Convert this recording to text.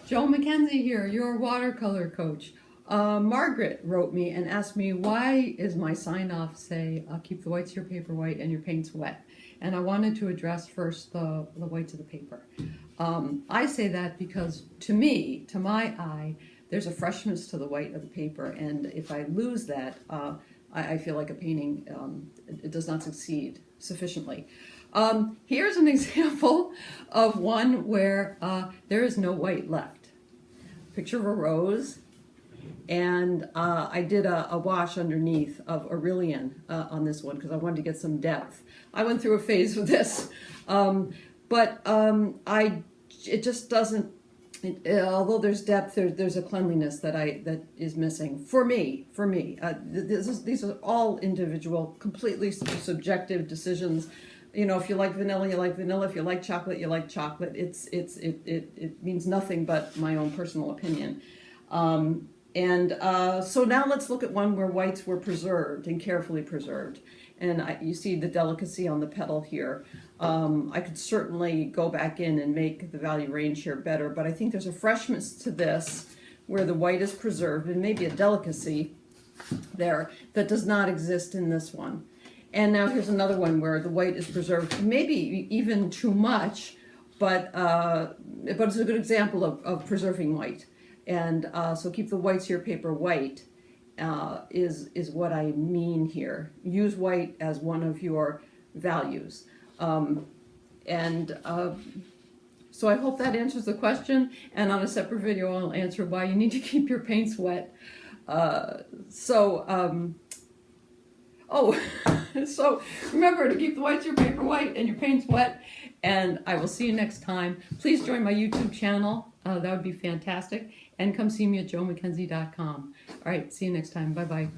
Joe MacKenzie here, your watercolor coach. Margaret wrote me and asked me, why is my sign-off say, keep the whites of your paper white and your paints wet? And I wanted to address first the whites of the paper. I say that because to me, to my eye, there's a freshness to the white of the paper, and if I lose that, I feel like a painting it does not succeed sufficiently. Here's an example of one where there is no white left. Picture of a rose, and I did a wash underneath of Aurelian on this one because I wanted to get some depth. I went through a phase with this, but it just doesn't. Although there's depth, there's a cleanliness that is missing for me. These are all individual, completely subjective decisions. You know, if you like vanilla, you like vanilla. If you like chocolate, you like chocolate. It means nothing but my own personal opinion. So now let's look at one where whites were preserved and carefully preserved. And you see the delicacy on the petal here. I could certainly go back in and make the value range here better, but I think there's a freshness to this where the white is preserved and maybe a delicacy there that does not exist in this one. And now here's another one where the white is preserved, maybe even too much, but it's a good example of preserving white. And so keep the whites of your paper white is what I mean here. Use white as one of your values. So I hope that answers the question, and on a separate video I'll answer why you need to keep your paints wet. So remember to keep the whites of your paper white and your paints wet, and I will see you next time. Please join my YouTube channel. That would be fantastic. And come see me at joemackenzie.com. All right, see you next time. Bye-bye.